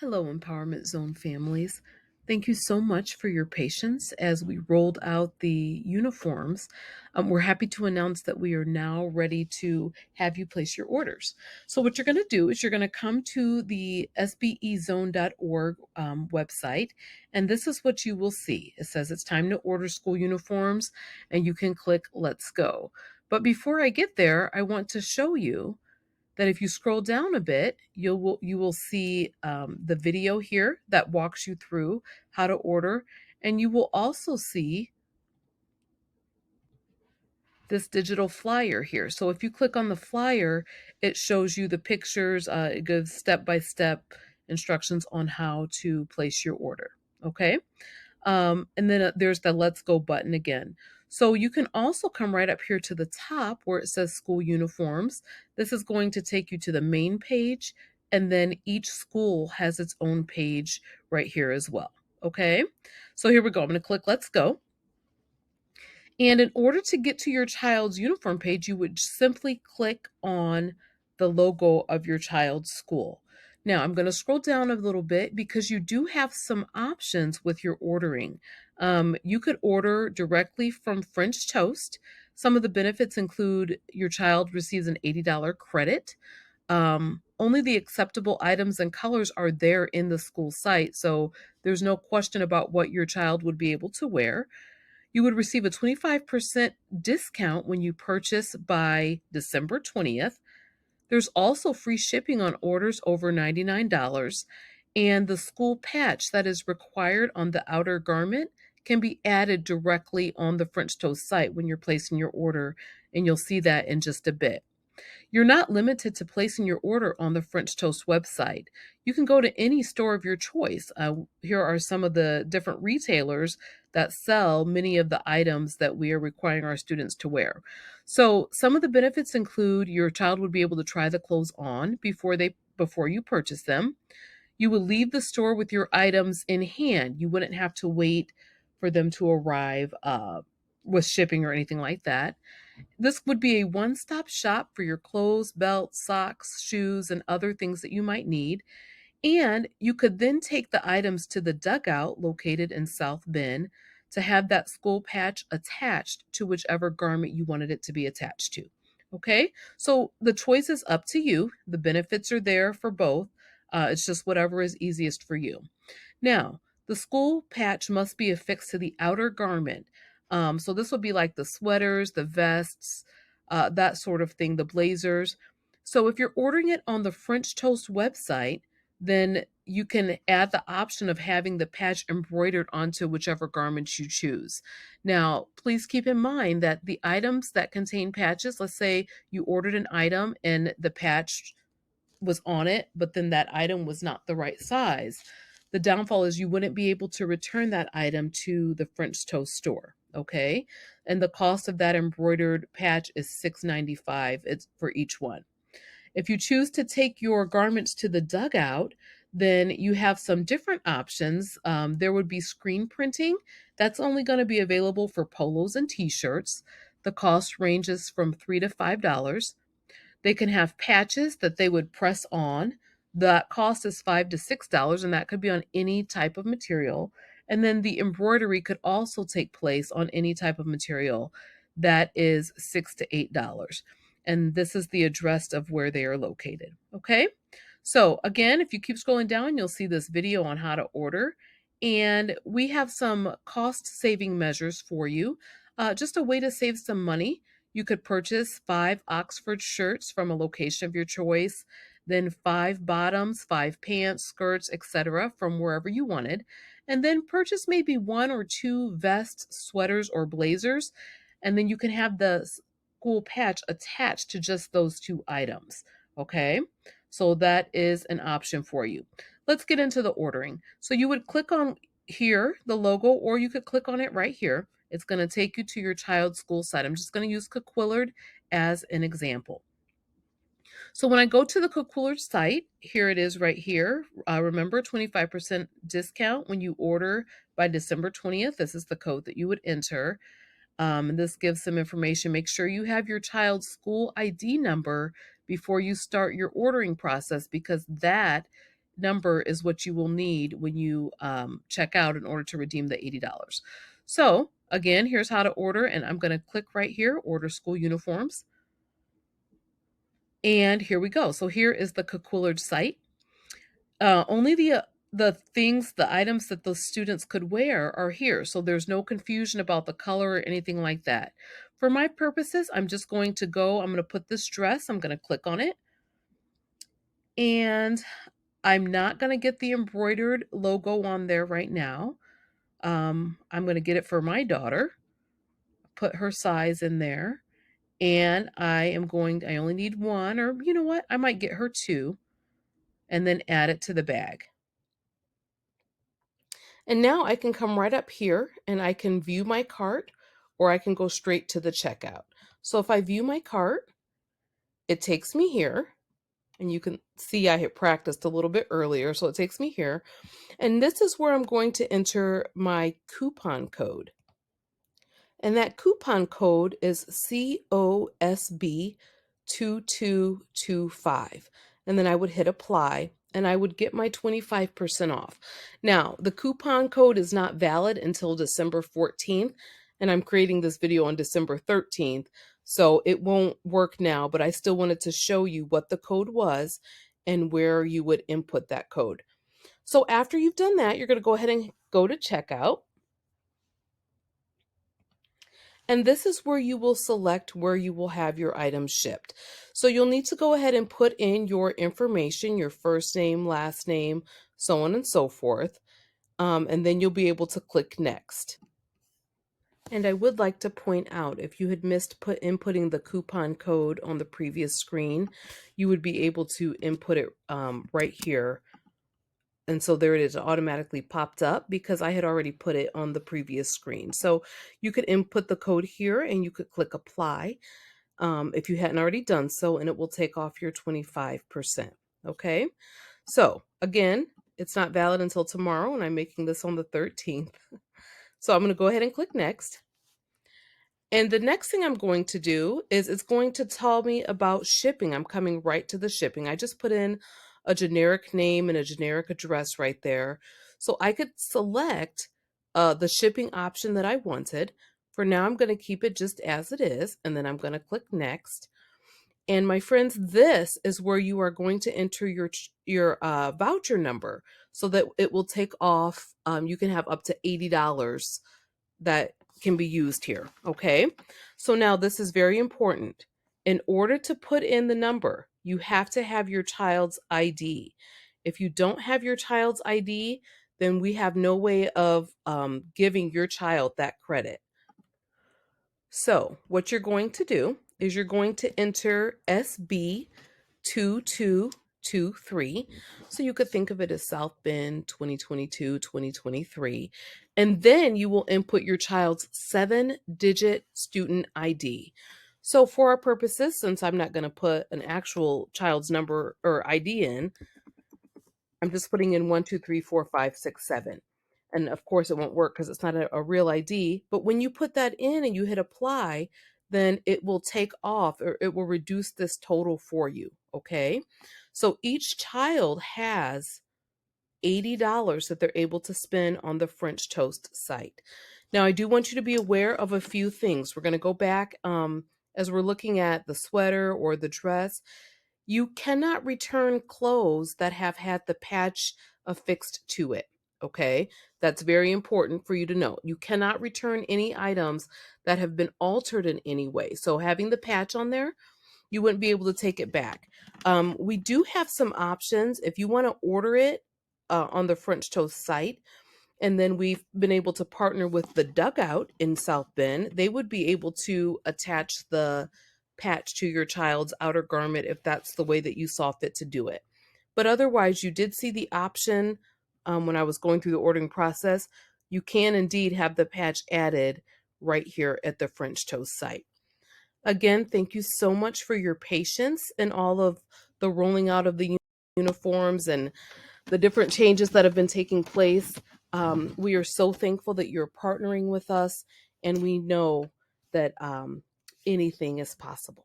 Hello, Empowerment Zone families. Thank you so much for your patience as we rolled out the uniforms. We're happy to announce that we are now ready to have you place your orders. So, what you're going to do is you're going to come to the sbezone.org website, and this is what you will see. It says it's time to order school uniforms, and you can click Let's Go. But before I get there, I want to show you that if you scroll down a bit, you will see the video here that walks you through how to order, and you will also see this digital flyer here. So if you click on the flyer, it shows you the pictures. It gives step-by-step instructions on how to place your order. Okay. And then there's the Let's Go button again. So you can also come right up here to the top where it says school uniforms. This is going to take you to the main page, and then each school has its own page right here as well. Okay, so here we go. I'm going to click Let's Go. And in order to get to your child's uniform page, you would simply click on the logo of your child's school. Now, I'm going to scroll down a little bit because you do have some options with your ordering. You could order directly from French Toast. Some of the benefits include your child receives an $80 credit. Only the acceptable items and colors are there in the school site, so there's no question about what your child would be able to wear. You would receive a 25% discount when you purchase by December 20th. There's also free shipping on orders over $99, and the school patch that is required on the outer garment can be added directly on the French Toast site when you're placing your order, and you'll see that in just a bit. You're not limited to placing your order on the French Toast website. You can go to any store of your choice. Here are some of the different retailers that sell many of the items that we are requiring our students to wear. So, some of the benefits include your child would be able to try the clothes on before you purchase them. You will leave the store with your items in hand. You wouldn't have to wait for them to arrive with shipping or anything like that. This would be a one-stop shop for your clothes, belts, socks, shoes, and other things that you might need. And you could then take the items to the dugout located in South Bend to have that school patch attached to whichever garment you wanted it to be attached to. Okay, so the choice is up to you. The benefits are there for both. It's just whatever is easiest for you. Now, the school patch must be affixed to the outer garment. So this would be like the sweaters, the vests, that sort of thing, the blazers. So if you're ordering it on the French Toast website, then you can add the option of having the patch embroidered onto whichever garments you choose. Now, please keep in mind that the items that contain patches, let's say you ordered an item and the patch was on it, but then that item was not the right size. The downfall is you wouldn't be able to return that item to the French Toast store. Okay. And the cost of that embroidered patch is $6.95. It's for each one. If you choose to take your garments to the dugout, then you have some different options. There would be screen printing. That's only going to be available for polos and t-shirts. The cost ranges from $3 to $5. They can have patches that they would press on. That cost is $5 to $6, and that could be on any type of material. And then the embroidery could also take place on any type of material. That is $6 to $8. And this is the address of where they are located. Okay. So again, if you keep scrolling down, you'll see this video on how to order. And we have some cost saving measures for you. Just a way to save some money. You could purchase 5 Oxford shirts from a location of your choice, then 5 bottoms, 5 pants, skirts, etc. from wherever you wanted, and then purchase maybe 1 or 2 vests, sweaters, or blazers, and then you can have the school patch attached to just those 2 items. Okay, so that is an option for you. Let's get into the ordering. So you would click on here, the logo, or you could click on it right here. It's going to take you to your child's school site. I'm just going to use Coquillard as an example. So when I go to the Coquillard site, here it is right here. Remember, 25% discount when you order by December 20th. This is the code that you would enter. And this gives some information. Make sure you have your child's school ID number before you start your ordering process, because that number is what you will need when you check out in order to redeem the $80. So again, here's how to order, and I'm going to click right here, order school uniforms. And here we go. So here is the Coquillard site. Only the things, the items that the students could wear are here. So there's no confusion about the color or anything like that. For my purposes, I'm just going to go, I'm going to put this dress, I'm going to click on it. And I'm not going to get the embroidered logo on there right now. I'm going to get it for my daughter, put her size in there. And I only need one, or you know what? I might get her two and then add it to the bag. And now I can come right up here and I can view my cart, or I can go straight to the checkout. So if I view my cart, it takes me here, and you can see I had practiced a little bit earlier, so it takes me here. And this is where I'm going to enter my coupon code. And that coupon code is COSB2225. And then I would hit apply, and I would get my 25% off. Now, the coupon code is not valid until December 14th, and I'm creating this video on December 13th, so it won't work now, but I still wanted to show you what the code was and where you would input that code. So after you've done that, you're going to go ahead and go to checkout. And this is where you will select where you will have your items shipped. So you'll need to go ahead and put in your information, your first name, last name, so on and so forth. And then you'll be able to click next. And I would like to point out, if you had missed inputting the coupon code on the previous screen, you would be able to input it right here. And so there it is, it automatically popped up because I had already put it on the previous screen. So you could input the code here and you could click apply if you hadn't already done so, and it will take off your 25%. Okay, so again, it's not valid until tomorrow, and I'm making this on the 13th. So I'm going to go ahead and click next. And the next thing I'm going to do is it's going to tell me about shipping. I'm coming right to the shipping. I just put in a generic name and a generic address right there. So I could select the shipping option that I wanted. For now, I'm going to keep it just as it is, and then I'm going to click next. And my friends, this is where you are going to enter your voucher number so that it will take off. You can have up to $80 that can be used here. Okay, so now this is very important. In order to put in the number, you have to have your child's ID. If you don't have your child's ID, then we have no way of giving your child that credit. So what you're going to do is you're going to enter SB2223. So you could think of it as South Bend 2022, 2023. And then you will input your child's 7-digit student ID. So for our purposes, since I'm not going to put an actual child's number or ID in, I'm just putting in 1, 2, 3, 4, 5, 6, 7. And of course it won't work because it's not a real ID. But when you put that in and you hit apply, then it will take off, or it will reduce this total for you. Okay. So each child has $80 that they're able to spend on the French Toast site. Now, I do want you to be aware of a few things. We're going to go back as we're looking at the sweater or the dress. You cannot return clothes that have had the patch affixed to it. Okay, that's very important for you to know. You cannot return any items that have been altered in any way. So having the patch on there, you wouldn't be able to take it back. We do have some options if you want to order it on the French Toast site. And then we've been able to partner with the Dugout in South Bend. They would be able to attach the patch to your child's outer garment if that's the way that you saw fit to do it. But otherwise, you did see the option when I was going through the ordering process. You can indeed have the patch added right here at the French Toast site. Again, thank you so much for your patience in all of the rolling out of the uniforms and the different changes that have been taking place. We are so thankful that you're partnering with us, and we know that anything is possible.